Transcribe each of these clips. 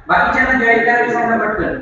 बाकीच्यांना जॉईन करायला सांगा पटकन.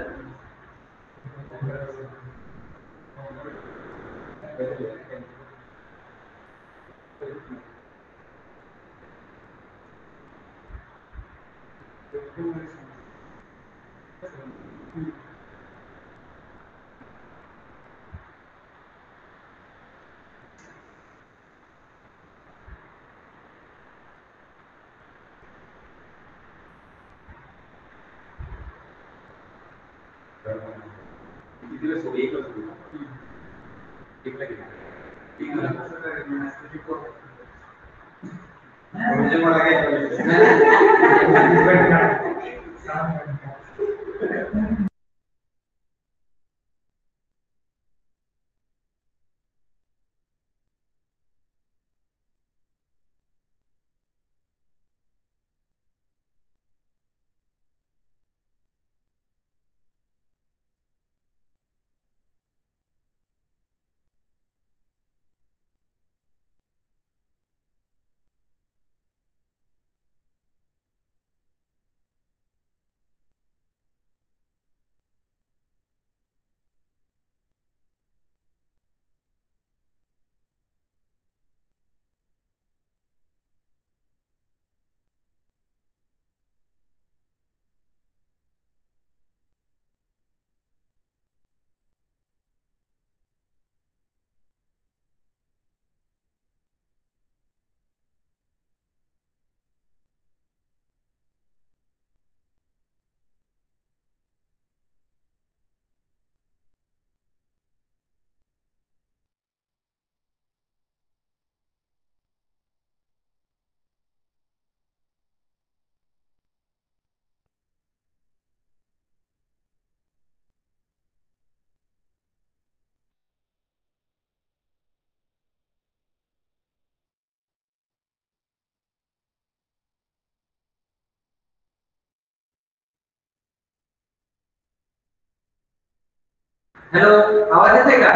हॅलो, आवाज येतोय का?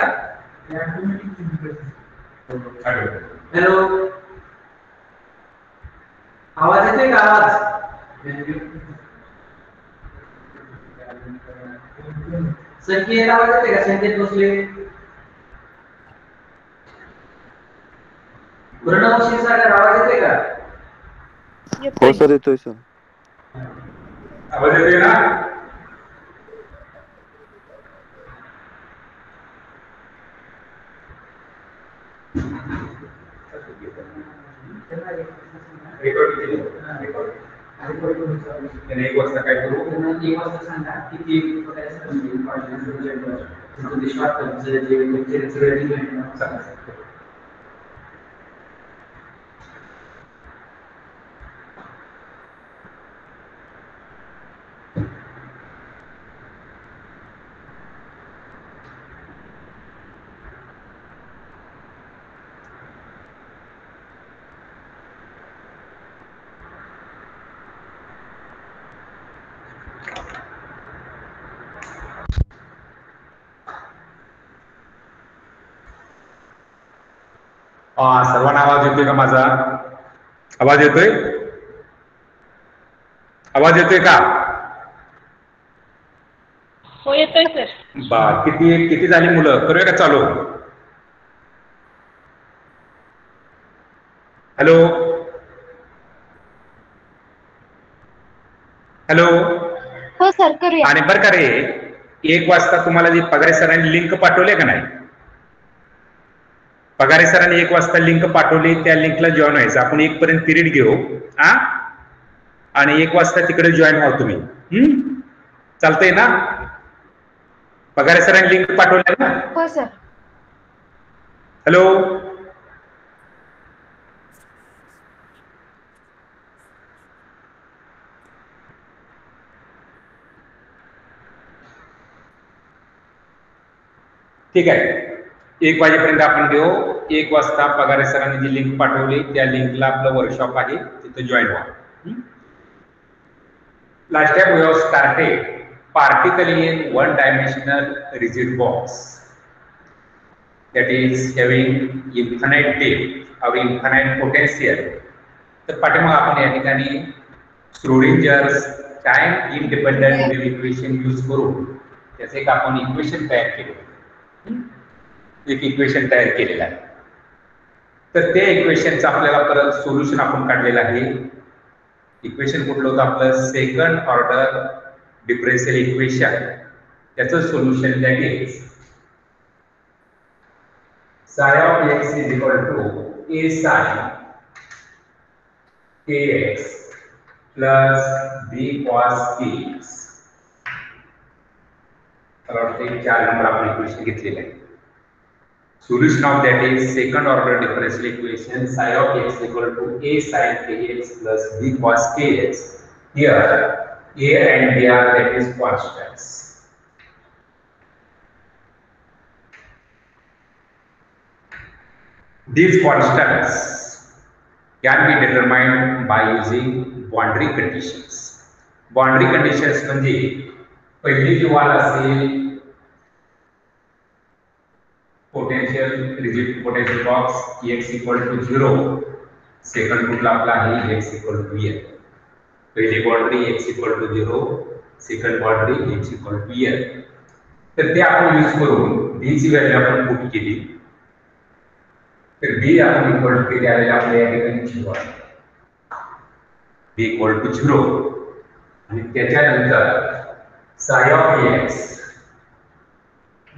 हॅलो, आवाज येतोय का? आवाज संकेत आवाज येतोय का? संकेत भोसले, प्रणव क्षीरसागर आवाज येतोय का? हो सर, येतोय सर. आवाज येतोय ना? एक वाजता काय करू? 1 वाजता सांगा किती सर्वांना आवाज येतोय का माझा? आवाज येतोय? आवाज येतोय का? हो, येतोय सर. किती झाली मुलं? करूया का चालू? Hello, hello. हो सर, करूया. आणि बरं का रे, 1 वाजता तुम्हाला जी पगारे सरांनी लिंक पाठवली का नाही? पगारे सरांनी 1 वाजता लिंक पाठवली, त्या लिंकला जॉईन व्हायचं. आपण 1 पर्यंत पिरियड घेऊ आणि 1 वाजता तिकडे जॉईन व्हा तुम्ही. चालतंय ना? पगारे सरांनी लिंक पाठवली ना? हो सर. हॅलो, ठीक आहे. 1 वाजेपर्यंत आपण घेऊ. 1 वाजता पगारे सरांनी जी लिंक पाठवली त्या लिंकला आपलं वर्कशॉप आहे, तिथे जॉईन व्हा. Last time we have started partially in one-dimensional rigid box that is having infinite depth or infinite potential. तर पाठीमागे आपण या ठिकाणी Schrodinger's time independent wave equation use करून त्याचे एक आपण इक्वेशन तयार केलं, एक इक्वेशन तयार केलेलं आहे. तर त्या इक्वेशनचं आपल्याला परत सोल्युशन आपण काढलेलं आहे. इक्वेशन कुठलं होतं आपलं? Second order differential equation. त्याचं solution that is psi of x is equal to a sin kx plus b cos kx. तर वाटते 4 नंबर आपण इक्वेशन घेतलेलं आहे. Solution of that is second order differential equation psi of x equal to a sin kx plus b cos kx. Here a and b are that is constants. These constants can be determined by using boundary conditions. Boundary conditions म्हणजे पहिली जी wall असेल potential rigid potential box x equal to 0. Second कुठला आपला आहे x equal to n. पहिली boundary x equal to 0, second boundary x equal to n. तर ते आपण यूज करून b ची व्हॅल्यू आपण पुट केली. तर b आपण इक्वल टू केली आहे आपल्या या ठिकाणी 0 आहे. b इक्वल टू 0 आणि त्याच्यानंतर psi of x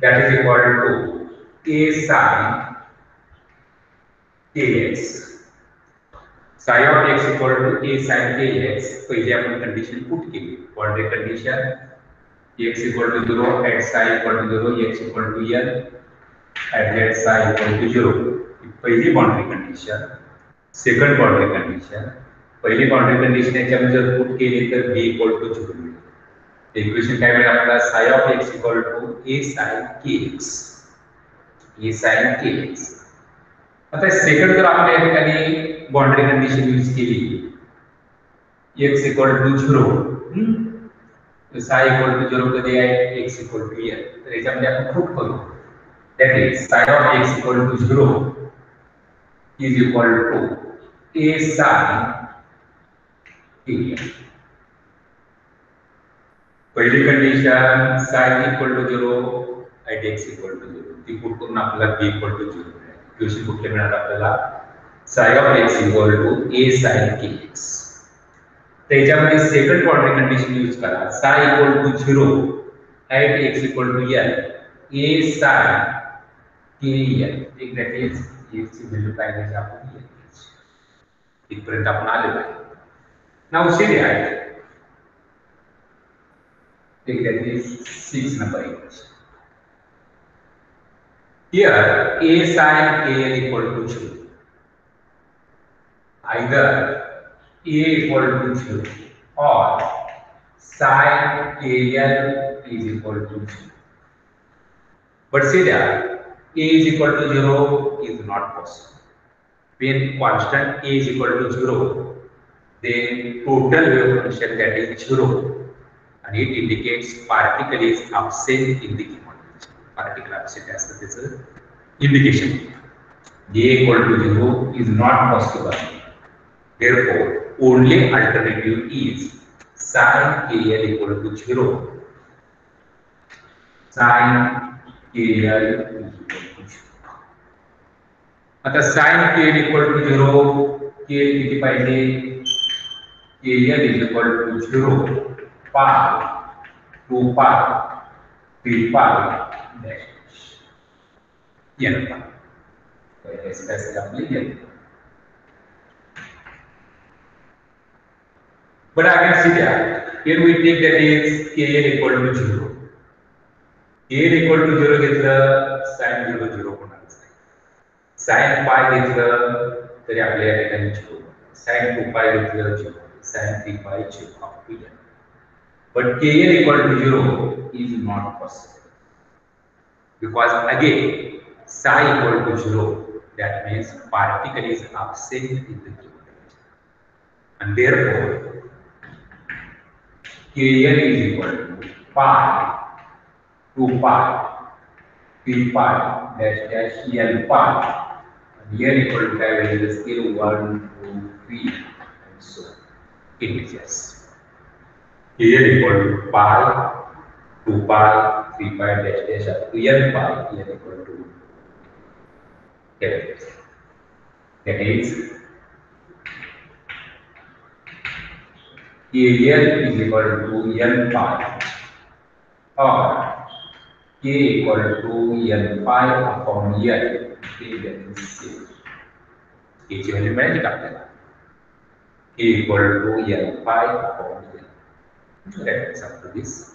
that is equal to a sin kx. psi of x equal to a sin kx. पहिले आपण कंडिशन पुट केली. Boundary condition x equal to 0 at psi equal to 0, x equal to n at that psi equal to 0. पहिली boundary condition. Second boundary condition. पहिली boundary condition याच्यामध्ये जर put केली तर b equal to 0. Equation काय मिळेल आपल्याला? psi of x equal to a sin kx. a sin kx. आता सेकंड जर आपण या ठिकाणी बाउंड्री कंडिशन यूज केली x equal to 0, तर psi equal to 0 कधी आहे? x equal to n. तर याच्यामध्ये आपण प्रूफ करू. that is psi of x equal to 0 is equal to a sin kx. पहिली condition psi equal to 0 at x equal to 0. ती put करून आपल्याला b equal to 0 मिळेल. इक्वेशन कुठले मिळणार आपल्याला? psi of x equal to a sin kx. त्याच्यामध्ये second boundary condition use करा. psi equal to 0 at x equal to n, a sin kn. Exactly x ची व्हॅल्यू काय घ्यायची आपण? इथपर्यंत आपण आलेलो आहे. Now see that that is 6 number equation. Here a sin kl equal to 0. Either a equal to 0 or sin kl is equal to 0. But see that a is equal to 0 is not possible. When constant a is equal to 0, then total wave function that is 0. And it indicates particle is absent in the given. Particle absent as the indication. A equal to 0 is not possible. Therefore, only alternative is sin kl equal to 0. Sin kl is equal to 0. आता sin kl equal to 0, kl किती पाहिजे? kl is equal to 0. pi 2 pi 3 pi dash n pi. ऐसे आपली n. But I can see that here we take that is kl equal to 0. kl equal to 0 घेतलं sin 0 0 होणार. sin pi घेतलं तरी आपल्या या ठिकाणी 0. sin 2 pi घेतलं 0. sin 3 pi 0 up to n. But kl equal to 0 is not possible because again psi equal to 0, that means particle is absent in the given region, and therefore kl is equal to pi 2 pi 3 pi dash dash n pi, and n equal to 5 is still 1 2 3 and so on. integers. Here equal to pi, 2 pi, 3 pi dash dash up to n pi, n equal to that is an is equal to n pi or k equal to n pi upon n, that is k ची value मिळाली का आपल्याला? k equal to n pi upon n. Let's up to this.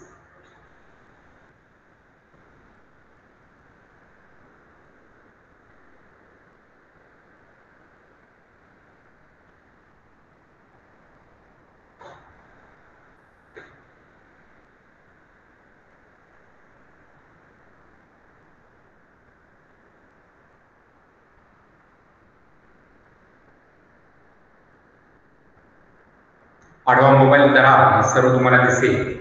आडवा mobile धरा, सर्व तुम्हाला दिसेल.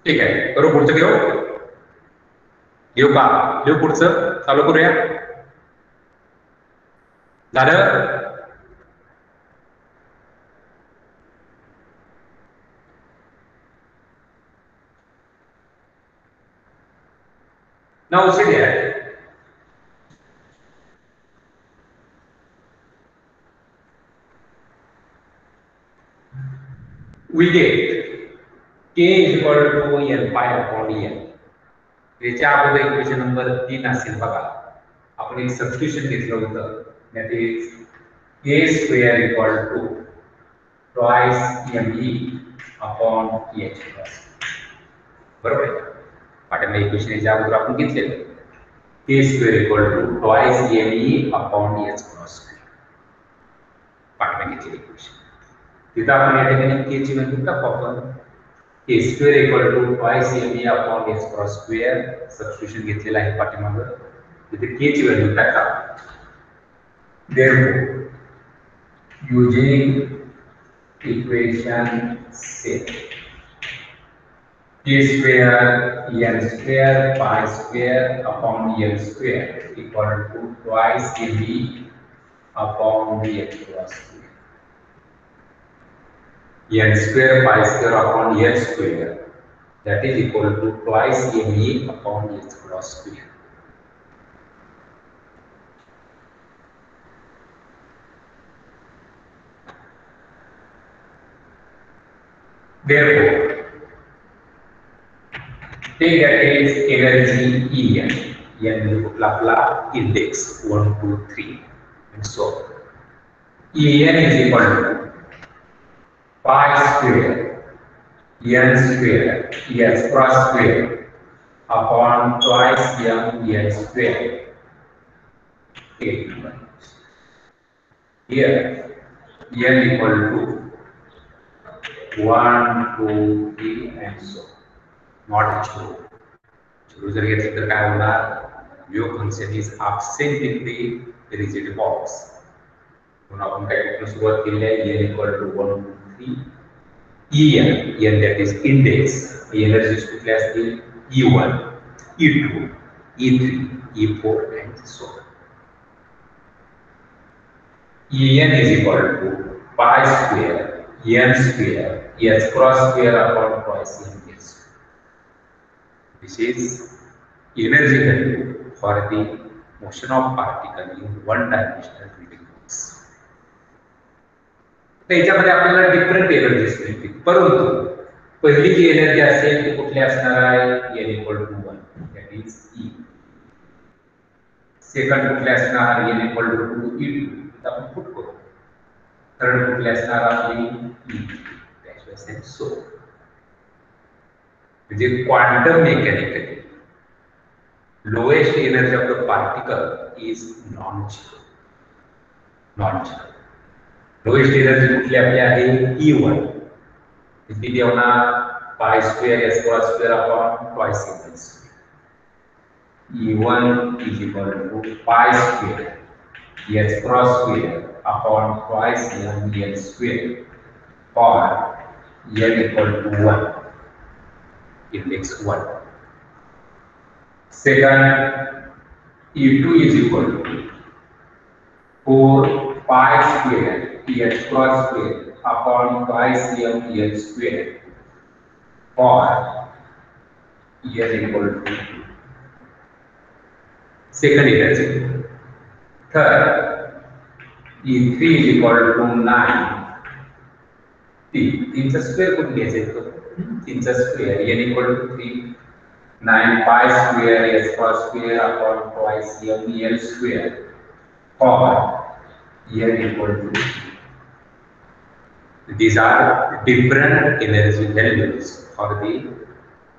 ठीक आहे, करू पुढचं घेऊ का? घेऊ पुढचं, चालू करूया. झालं? Now see there. We get k is equal to n pi upon n. याच्या अगोदर इक्वेशन नंबर 3 असेल बघा. आपण एक सबस्टिट्यूशन घेतलं होतं, that is k square equal to twice me upon h plus. बरोबर आहे? पाठीमागच्या इक्वेशन याच्या अगोदर आपण घेतलेलं k square equal to twice me upon h plus. पाठीमागे घेतलेलं इक्वेशन. तिथं आपण या ठिकाणी k ची व्हॅल्यू टाकू आपण. k square equal to twice me upon h cross square substitution घेतलेला आहे पाठीमागं. तिथे k ची व्हॅल्यू टाका. Therefore, using equation 6, k square n square pi square upon n square equal to twice me upon h cross square. n square pi square upon n square, that is equal to twice me upon h cross square. Therefore, take that is energy En. En कुठला index 1, 2, 3 and so on. En is equal to pi square n square s cross square upon twice n square. Here n equal to 1, 2, 3 and so on. Not true. True जर घेतलं तर काय होणार? Mu function is absent in the rigid box. म्हणून आपण काय कुठून सुरुवात केली आहे? n equal to 1, 2, 3. En that is index. Energies कुठल्या असतील? E1, E2, E3, E4 and so on. En is equal to pi square n square s cross square upon twice n s. This is energy value for the motion of particle in one dimensional reading box. त्याच्यामध्ये आपल्याला different energies मिळतील, परंतु पहिली जी energy असेल ती कुठली असणार आहे? n equal to 1, that is E. Second कुठले असणार? n equal to 2, E2. आपण पुट करू. थर्ड कुठले असणार आपली E2. सो म्हणजे quantum mechanically lowest energy of the particle is non-zero. Non-zero. Lowest energy कुठली आपली आहे E1. किती देवना pi square s cross square upon twice m square. E1 is equal to pi square s cross square upon twice m square or n equal to 1. Index 1. Second, E2 is equal to 4 pi square s cross square upon twice m square or n equal to 2. Second energy. Third, E3 is equal to 9. 3 चा square कुठे घ्यायचा येतो 3 चा square n equal to 3 9 pi square s cross square upon twice m square or n equal to 2. These are different energy values for the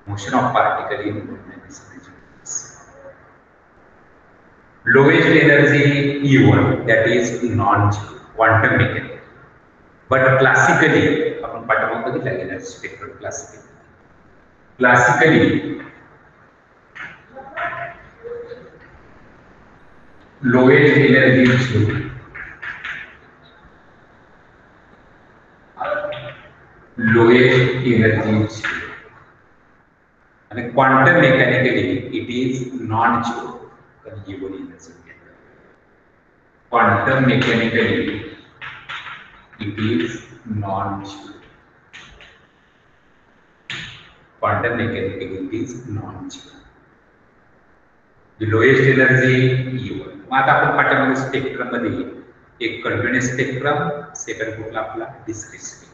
motion of particle in one-dimensional universe. Lowest energy E1, that is non-zero, quantum mechanics. But classically, आपण पाठामध्ये बघितलं energy spectrum classically lowest energy is zero. Lowest energy is zero. And quantum mechanically it is non-zero. Given energy. Quantum mechanically it is non-zero. Quantum mechanically it is non-zero. The lowest energy E1. मग आता आपण पाठामध्ये spectrum मध्ये एक continuous spectrum, second कुठला आपला discrete spectrum.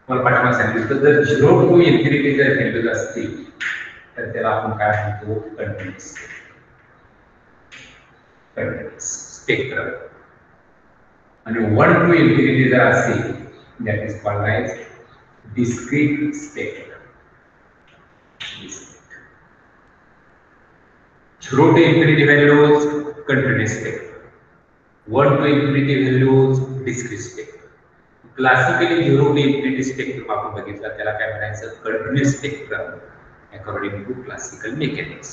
मला पाठामध्ये सांगितलं जर 0 to infinity जर व्हॅल्यूज असतील तर त्याला आपण काय म्हणतो कंटिन्युअस स्पेक्ट्रम. आणि 1 to infinity जर असेल that is called as discrete spectrum. 0 to infinity values continuous spectrum, 1 to infinity values discrete spectrum. Classically 0 to infinity spectrum आपण बघितलं त्याला काय म्हणायचं continuous spectrum according to classical mechanics.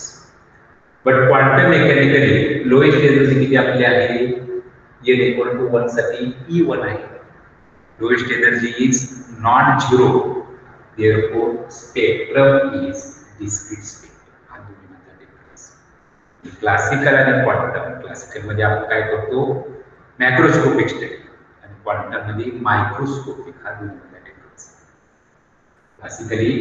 But quantum mechanically lowest energy किती आपली आहे n equal to 1 साठी E1 आहे. Lowest energy is non-zero, therefore spectrum is discrete spectrum. हा दोन्ही मधला डिफरन्स. क्लासिकल आणि क्वांटम. क्लासिकल मध्ये आपण काय करतो मॅक्रोस्कोपिक स्पेक्ट्रम आणि क्वांटम मध्ये मायक्रोस्कोपिक. हा दोन्ही मधला डिफरन्स. क्लासिकली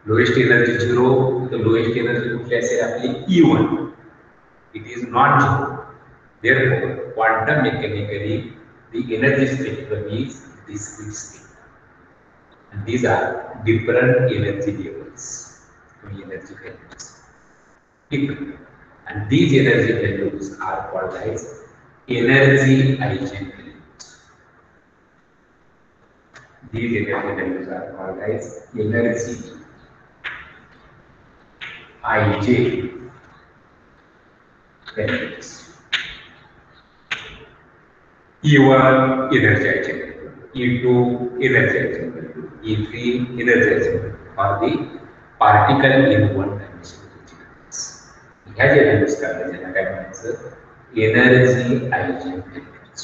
लोएस्ट एनर्जी 0, तर लोएस्ट एनर्जी कुठली असेल आपली E1. It is not 0. Therefore, quantum mechanically, the energy spectrum is discrete spectrum. And these are different energy levels, energy values. Different. And these energy values are called as energy eigenvalues. These energy values are called as energy eigenvalues. E1 energy eigenvalue, E2 energy eigenvalue, E3 energy eigenvalue for the particle in one dimensional universe. ह्या ज्या values काढल्या त्यांना काय म्हणायचं energy eigenvalues.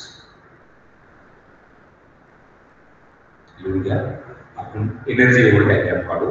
लिहून घ्या. आपण energy level diagram काढू.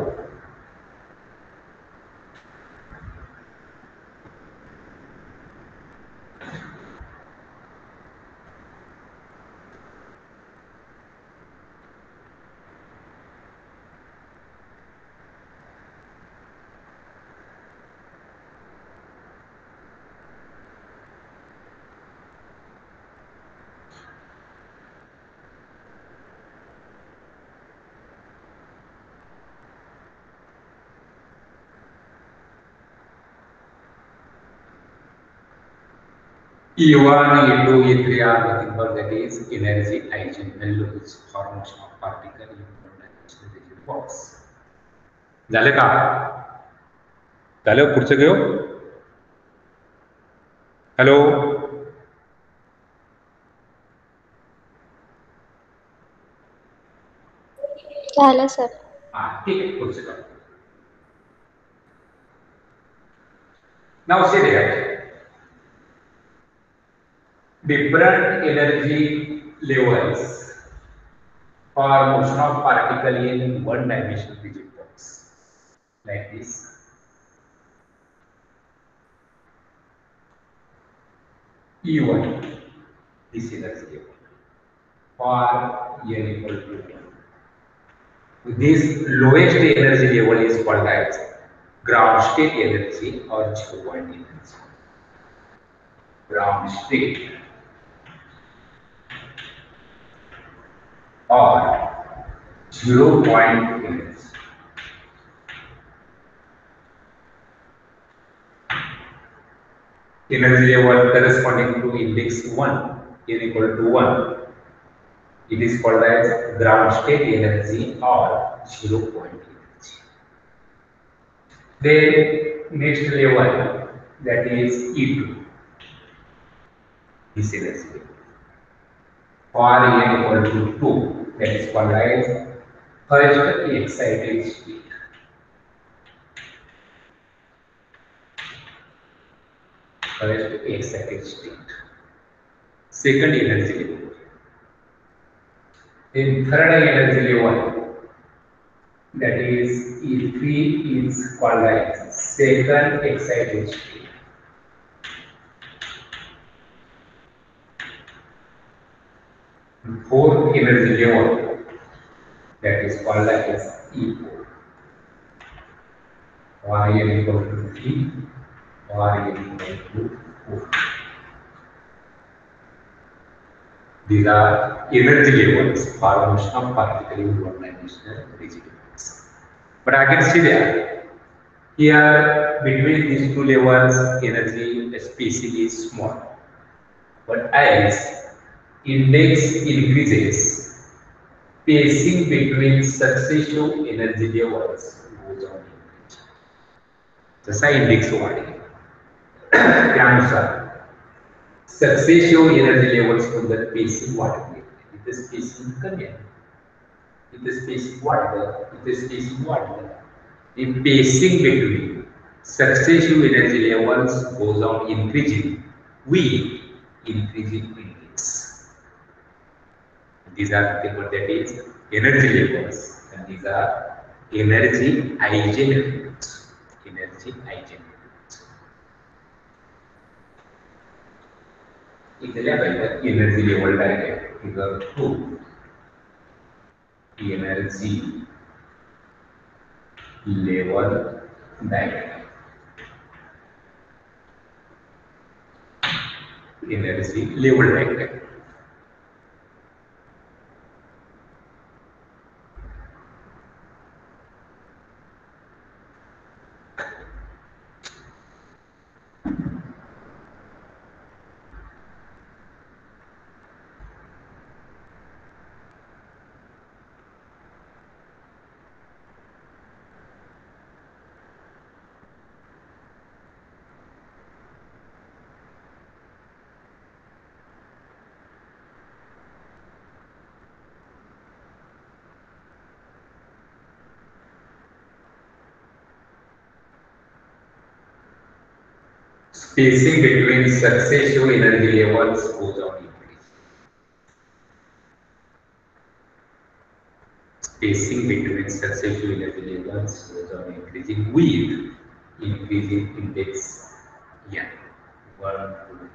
E1, E2, E3 are nothing but that is energy eigenvalues for motion of particle in one-dimensional rigid box. झालं का? झालं पुढचं घेऊ. हॅलो, झालं सर. हा ठीक आहे, पुढचं करा. Now see there, different energy levels for motion of particle in one dimensional rigid box, like this. E1, this energy level for n equal to 1. This lowest energy level is called as ground state energy or 0 point energy. Ground state or 0 point energy. Energy level corresponding to index 1 n equal to 1. It is called as ground state energy or 0 point energy. Then next level, that is E2. This energy level for n equal to 2, that is called as first excited state. First excited state. Second energy level. Then third energy level, that is E3, is called as second excited state. Fourth energy level, that is called as E4. Y n equal to 3, Y n equal to 4. These are energy levels for motion of particle in one dimensional rigid box. But I can see that here between these two levels energy spacing is small. But as index increases, spacing between successive energy levels goes on increasing. जसा index वाढेल त्यानुसार successive energy levels मध्ये spacing वाढते. इथे spacing कमी आहे, इथे spacing वाढलं, इथे स्पेसिंग वाढलं. The spacing between successive energy levels goes on increasing with increasing index. These are the what that is energy levels, and these are energy eigenvalues. Energy eigenvalues. इथल्या पहिल्या energy level diagram figure 2. Energy level diagram. Energy level diagram. Spacing between successive energy levels goes on increasing. Spacing between successive energy levels goes on increasing with increasing index n. 1, 2,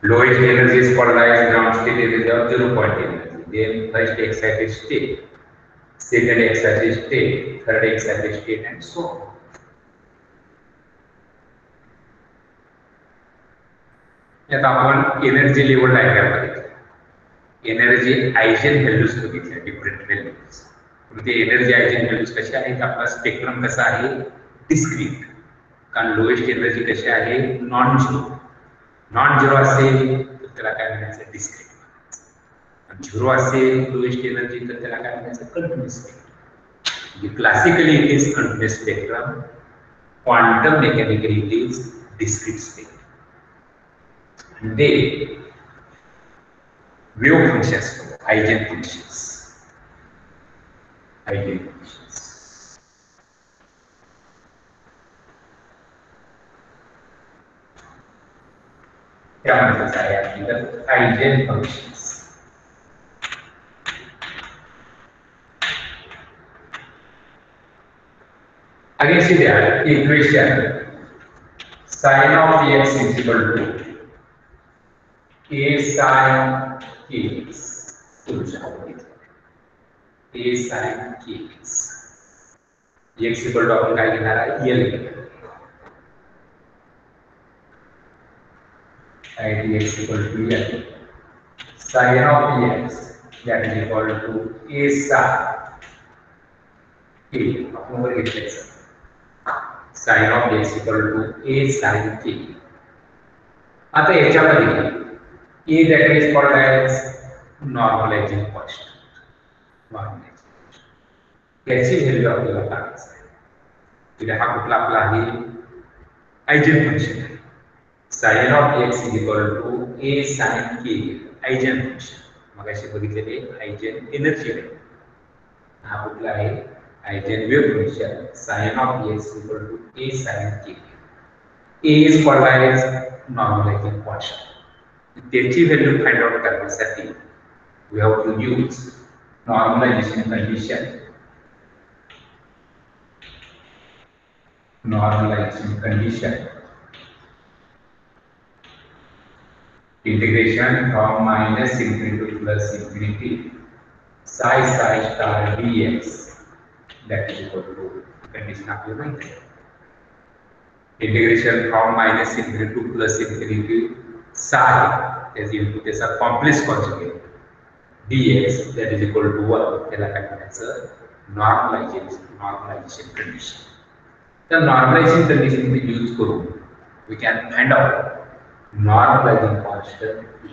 3. Lowest energy is called as ground state energy or 0 point energy. Then first excited state, second excited state, third excited state, and so on. आता आपण energy level diagram बघितलं, energy eigen values बघितल्या, different values. ते energy eigen values कसे आहेत, आपला spectrum कसा आहे, डिस्क्रीट. कारण लोएस्ट एनर्जी कशी आहे, नॉन झिरो. नॉन झिरो असेल तर त्याला काय म्हणायचं, डिस्क्रीट. झिरो असेल लोएस्ट एनर्जी तर त्याला काय म्हणायचं, continuous spectrum. Classically it is continuous spectrum, quantum mechanically it is discrete state. And they wave functions, eigenfunctions. त्यामध्ये काय आहे तर eigenfunctions. Again, see there equation sin of x is equal to a sin kx. a sin kx. x equal to आपण काय घेणार आहे l and x equal to l. Sin of x that is equal to a sin k. आपण वर घेतले sin of x equal to a sin k. आता याच्यामध्ये a that is called as normalizing constant. याची value आपल्याला काढायची आहे. म्हणजे हा कुठला आपला आहे आयजेन फंक्शन आहे. sin of x is equal to a sin k eigen function. मगाशी बघितलेले आयजेन एनर्जी आहे. हा कुठला आहे eigen wave function sin of x equal to a sin k. a is called as normalizing constant. त्याची value find out करण्यासाठी we have to use normalization condition. Integration from minus infinity to plus infinity psi star dx that is equal to condition आपल्याला माहिती आहे. Integration from minus infinity to plus infinity psi is equal to त्याचा complex conjugate dx that is equal to 1. त्याला काय म्हणायचं normalization condition. The normalization condition we use करून we can find out normalizing constant e.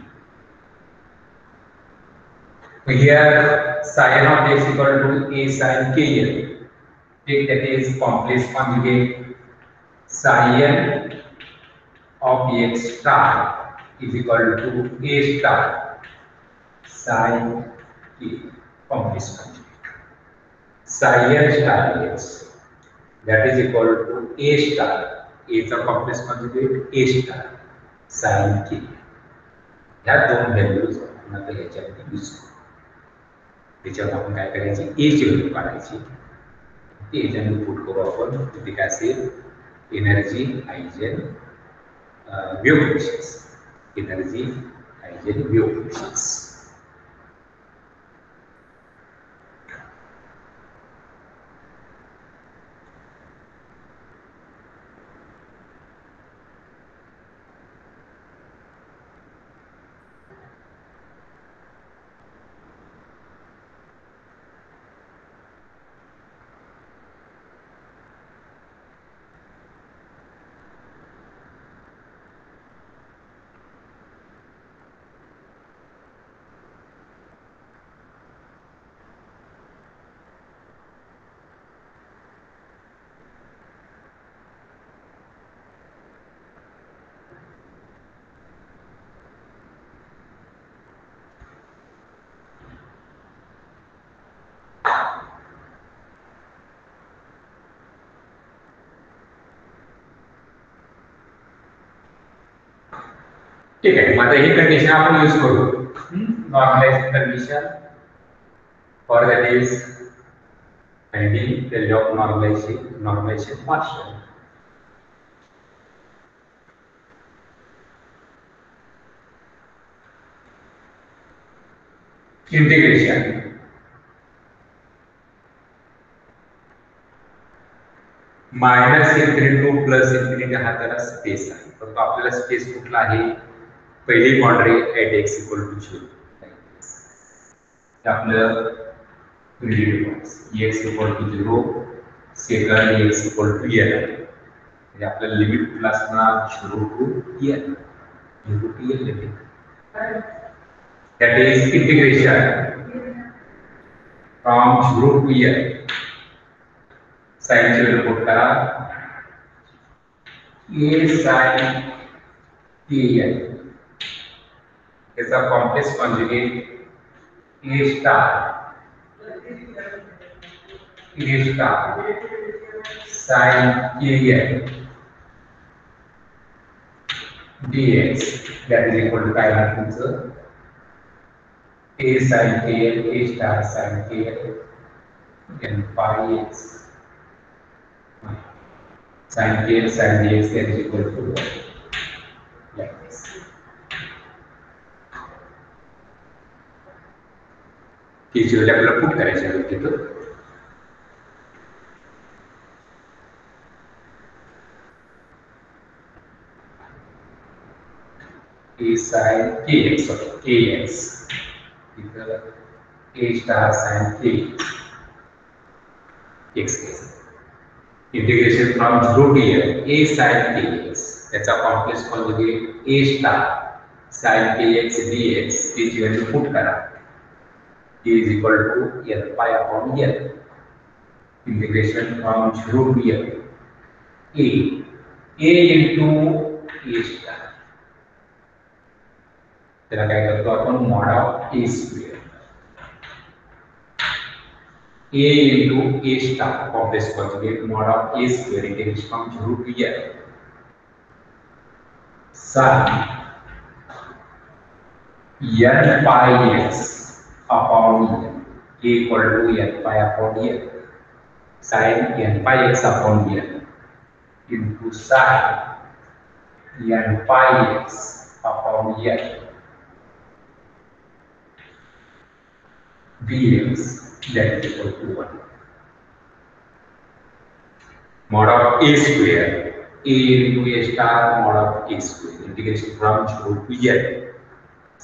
Here sin of x equal to a sin kl. Take that is complex conjugate sin of x star is equal to a star sin k complex conjugate. Sin star x that is equal to a star. A is a complex conjugate a star sin k. ह्या दोन values आपण आता याच्यामध्ये use करू. त्याच्यावर आपण काय करायची a ची व्हॅल्यू काढायची. ती याच्यामध्ये पुट करू आपण. तिथे काय असेल energy eigen wave functions. Energy eigen wave functions. ठीक आहे. मग ही कंडिशन आपण यूज करू. Normalise condition for that is finding value of normalisation function. Integration minus infinity to plus infinity हा त्याला स्पेस आहे. तर आपल्याला स्पेस कुठला आहे पहिली boundary at x equal to 0. आपलं x equal to 0 second x equal to L. म्हणजे आपल्याला लिमिट कुठला असणार 0 to L. 0 to L limit. That is integration from 0 to L. Sin ची व्हॅल्यू पुट करा ए साइन kn याचा complex conjugate A star sine kn dx that is equal to काय राहणार तुमचं a sin kn a star sin kn n pi x sin kn sin dx that is equal to 1 like this. ही जी value आपल्याला put करायची आहे तिथं a sin kx kx इथं a star sin kx x integration from 0 to a sin kx त्याचा complex conjugate a star sin kx dx ची value put करा k is equal to n pi upon n integration from 0 to n a into a star त्याला काय करतो आपण mod of a square a into a star complex conjugate mod of a square integration from 0 to n sin n pi x upon n a equal to n pi upon n sin n pi x upon n into sin n pi x upon n dx that is equal to 1 mod of a square a into a star mod of a square integration from 0 to n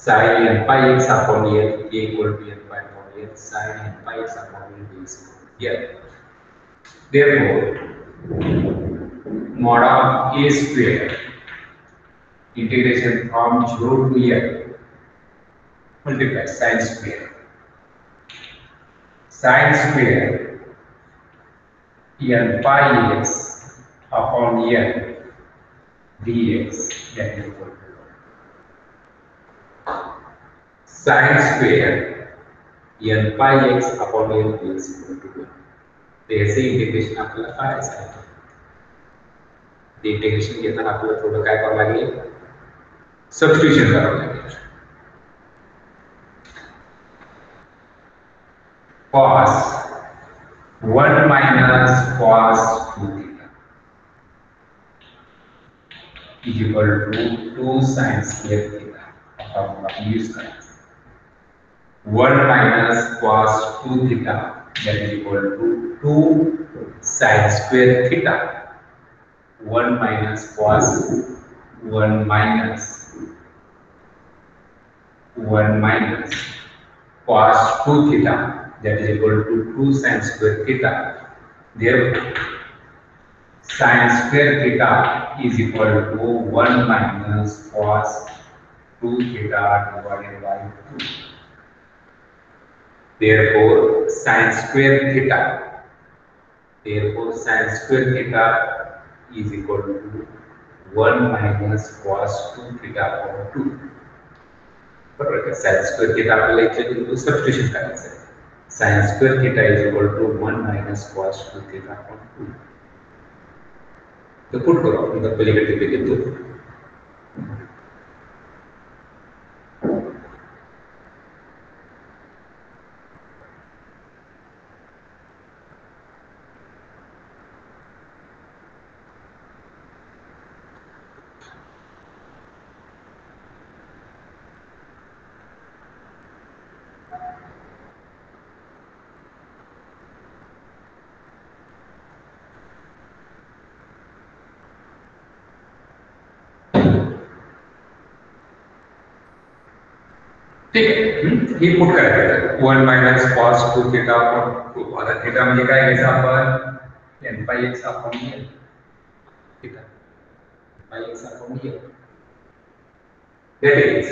sin n pi x upon n a equal to n pi upon n sin n pi x upon n is equal to n. Therefore, mod of a square integration from 0 to n multiply sin square n pi x upon n dx that is equal to sin square n pi x upon n dx equal to 1. त्याचे integration आपल्याला करायचं आहे. ते integration घेताना आपल्याला थोडं काय करावं लागेल सबस्टिट्यूशन करावं लागेल. cos 1 minus cos 2 theta is equal to 2 sin square theta. आपण यूज करायचं 1 minus cos 2 theta that is equal to 2 sin square theta. 1 minus cos 1 minus cos 2 theta that is equal to 2 sin square theta. Therefore, sin square theta is equal to 1 minus cos 2 theta divided by 2. Therefore, sin square theta is equal to 1 minus cos 2 theta upon 2. बरोबर का? sin square theta आपल्याला इथे substitution करायचं आहे. sin square theta is equal to 1 minus cos 2 theta upon 2. तो put करो आपण तर पलीकडे पे घेतो ठीक आहे. ही पुट करायचं 1 minus cos 2 theta upon 2. आता थीटा म्हणजे काय घ्यायचं आपण n pi x upon n theta pi x upon n that is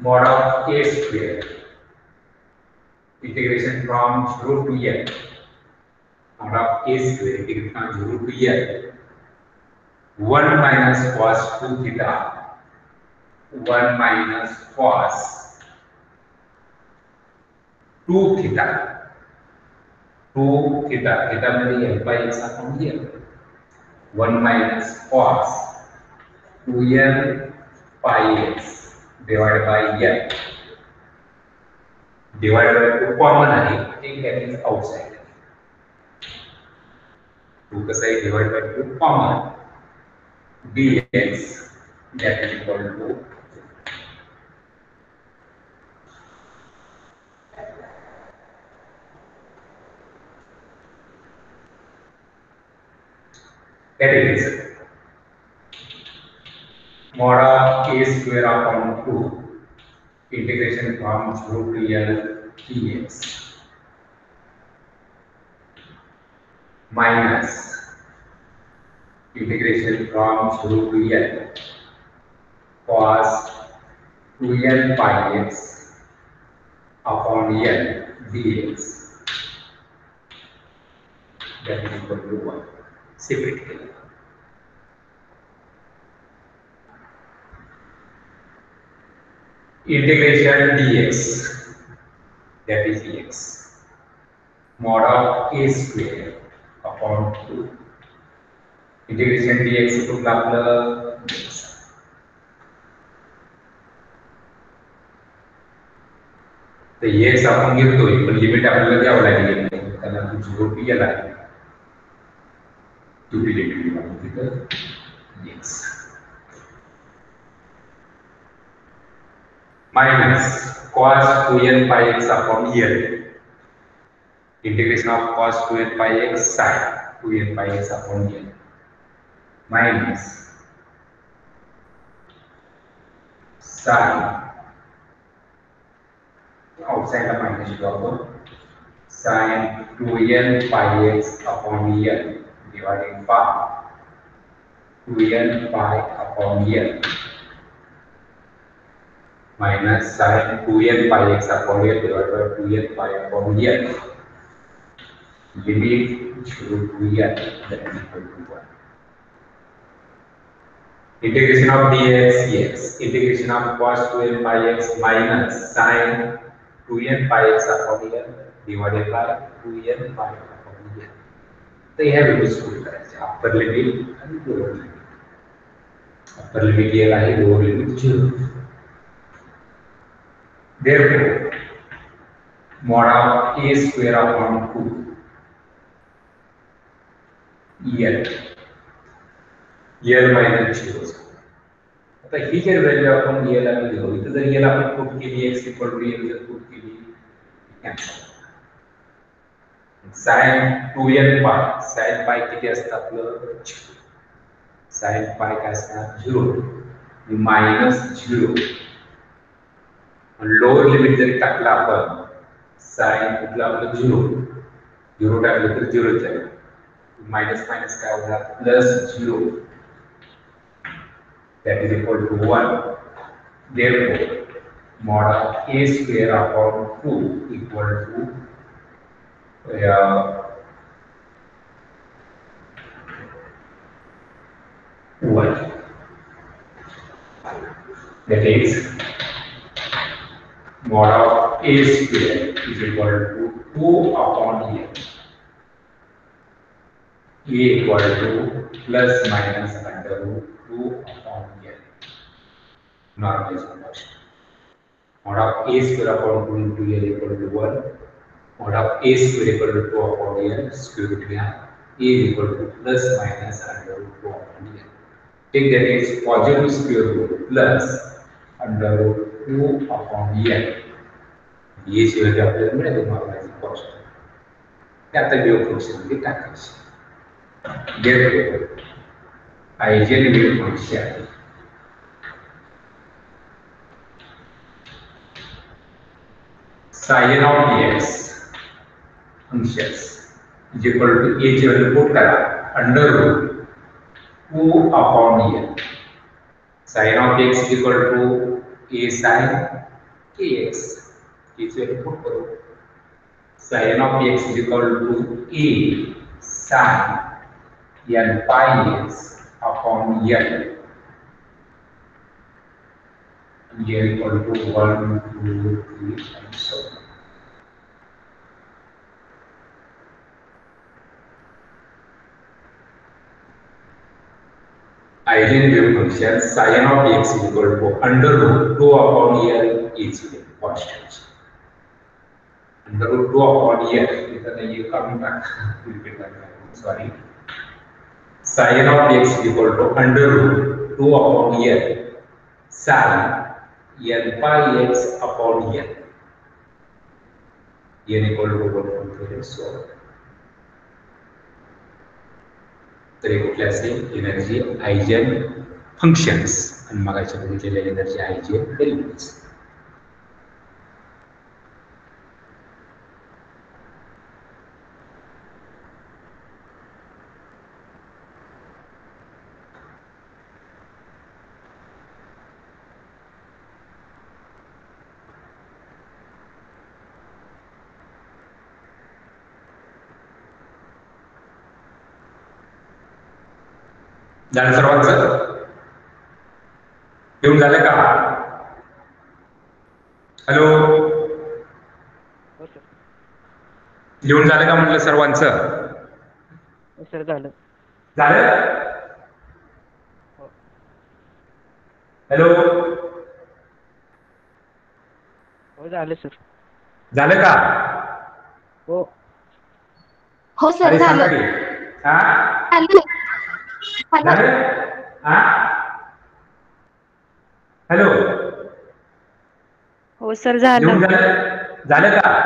mod of a square integration from 0 to n mod of a square integral from 0 to l 1 minus cos 2 theta 1 minus cos 2 theta 2 theta theta मध्ये l by x आपण घेऊ 1 minus cos 2l pi x divided by l divided by 2 common आहे एक that is outside 2 कसं आहे divided by 2 common dx that is equal to that is mod of a square upon 2 integration from 0 to l dx minus integration from 0 to l cos 2l pi x upon l dx that is equal to 1. Separate here. Integration dx that is dx mod of a square upon 2 integration dx इथून आपलं तर x आपण घेतोय पण limit आपल्याला द्यावं लागेल त्याला 0 to l आहे to be limited तिथं x minus cos 2l pi x upon l integration of cos 2l pi x sin 2l pi x upon l minus sin outside the minus drop sin 2l pi x upon l divided by 2l pi upon l minus sin 2l pi x upon l divided by 2l pi upon l limit 0 to l that is equal to 1. Integration of dx yes integration of cos 2l pi x minus sin 2l pi x upon l divided by 2l pi upon l. तर ह्या values put करायच्या upper limit आणि lower limit upper limit l आहे lower limit 0. Therefore, mod of a square upon 2 l minus 0. आता ही जर value आपण l आणि घेऊ इथे जर l आपण पुट केली x इक्वल टू l जर पुट केली cancel sin 2l pi sin pi किती असतं आपलं sin pi काय असणार 0 minus 0 लोअर लिमिट जरी टाकला आपण साइन कुठला आपलं 0 टाकलं तर 0 च आहे मायनस मायनस काय होणार plus 0 that is equal to 1. Therefore, mod of a square upon 2 equal to 1. That is mod of a square is equal to 2 upon a. A equal to plus minus under root 2 upon a. Normalization function. Mod of a square upon 2 into a equal to 1. Mod of a square equal to 2 upon a square root a is equal to plus minus under root 2 upon a. Take that is positive square root plus under root 2 upon a. ये शिवाय जे आपल्याला मिळाले नॉर्मलायझिंग function ते आता wave function मध्ये टाकायचे therefore eigen wave function sin of x functions is equal to a ची value put करा under root 2 upon a sin of x is equal to a sin kx इसे पुट करो sin of x is equal to a sin n pi x upon n equal to 1, 2, 3 and so on. Eigenvalue function sin of x is equal to under root 2 upon n is constant. Under root 2 upon n, ये कम sorry. Sin of x is equal to under root 2 upon n sin n pi x upon n. n equal to 1, 2, 3 so on. तर एक कुठले असते energy eigen functions आणि मगाच्या बघितलेल्या energy eigen values. झालं सर्वांचं? येऊन झालं का? हॅलो, लिहून झालं का म्हटलं सर्वांचं? सर झालं. झालं? हॅलो, हो झालं सर. झालं का? हो हो सर अरे सांगा झालं. की. हा झालं. झालं? हा हॅलो, हो सर लिहून झालं. झालं का?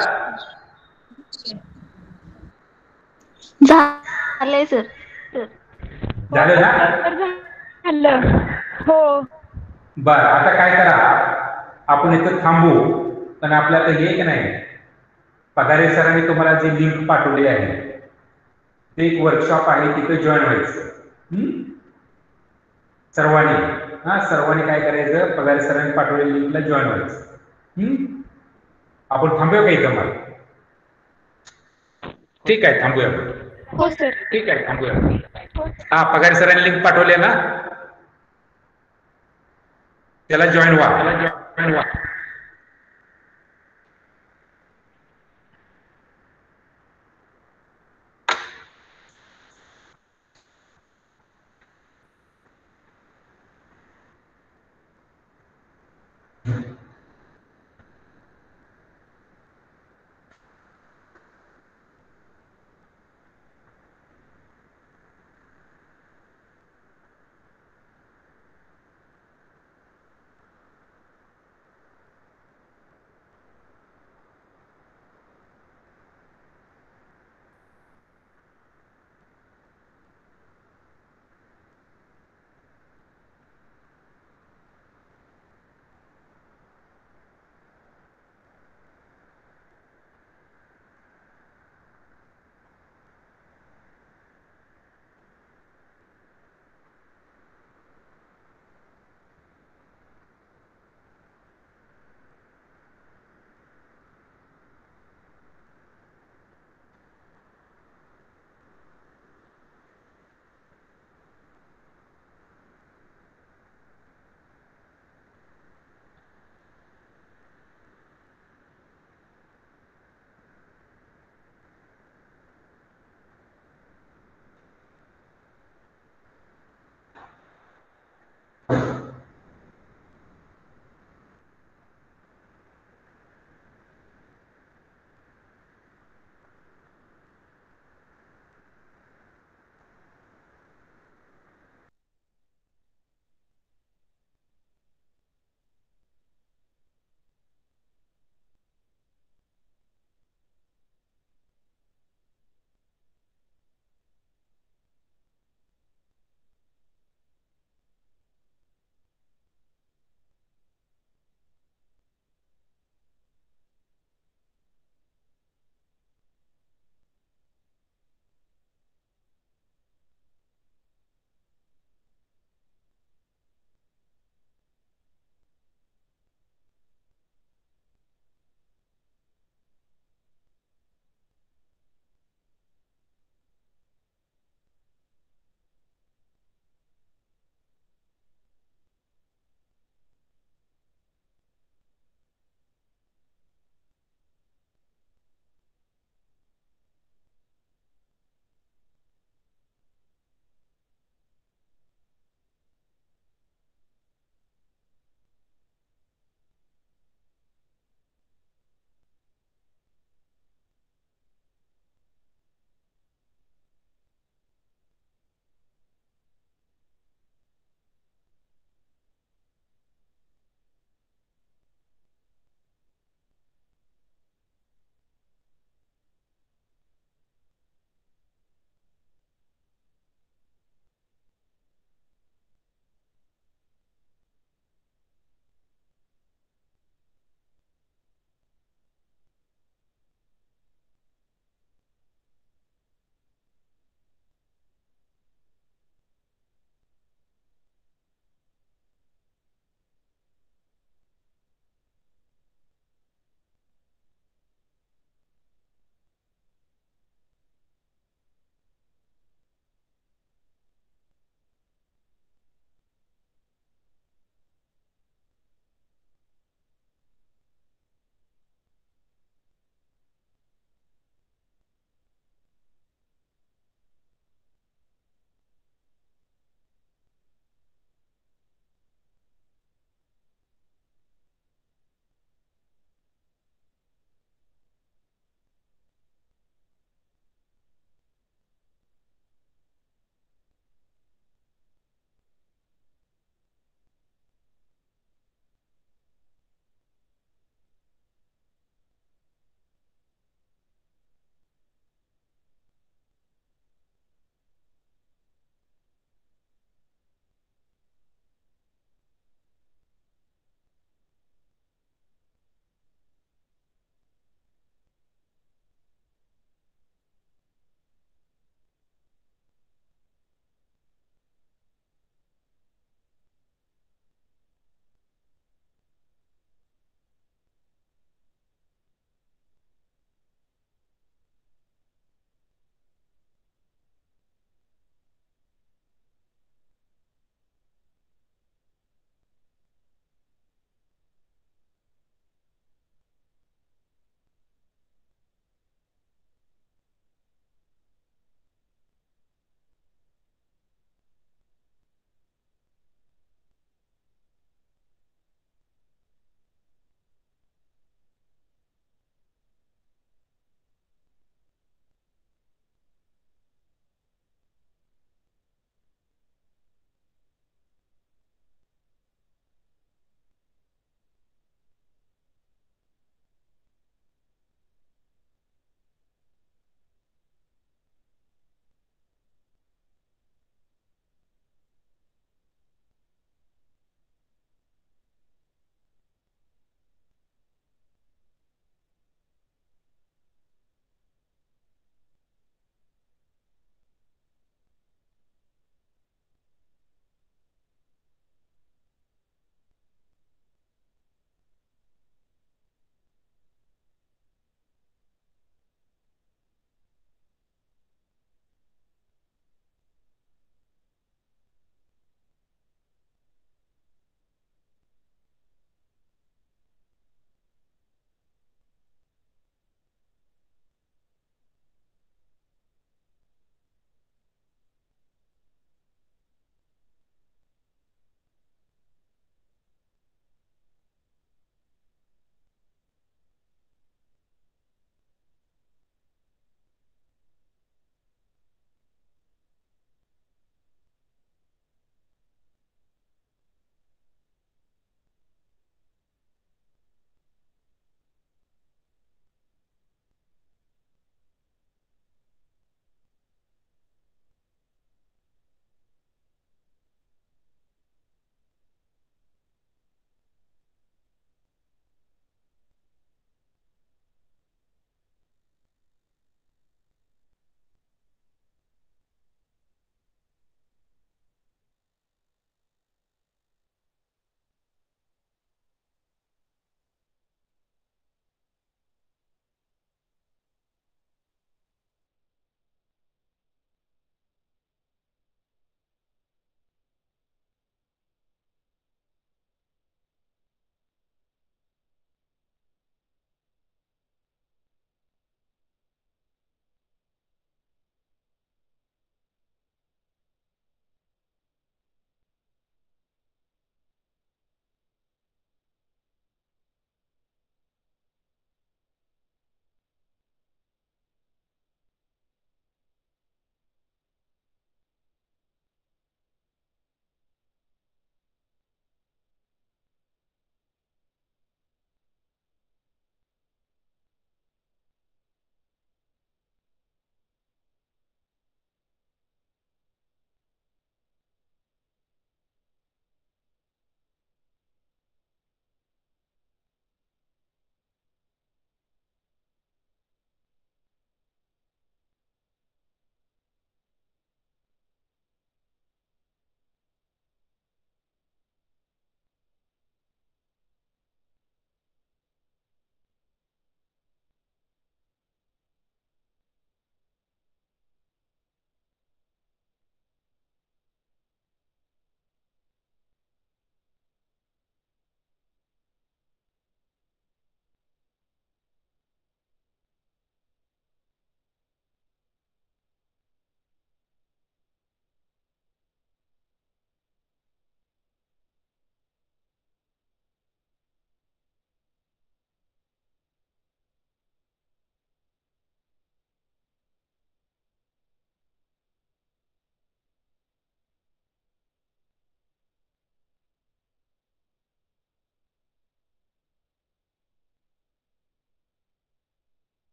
झालंय सर. झालं ना? सर झालं. हो बर, आता काय करा, आपण इथं थांबू. पण आपल्याला हे की नाही, पगारे सरांनी तुम्हाला जी लिंक पाठवली आहे ते एक वर्कशॉप आहे, तिथे जॉईन व्हायचं सर्वांनी. सर्वांनी काय करायचं, पगारे सरांनी पाठवलेल्या लिंकला जॉईन व्हायचं. आपण थांबूया का इथं मग? ठीक आहे, थांबूया. हो सर. ठीक आहे, थांबूया. हा, पगारे सरांनी लिंक पाठवली ना, त्याला जॉईन व्हा.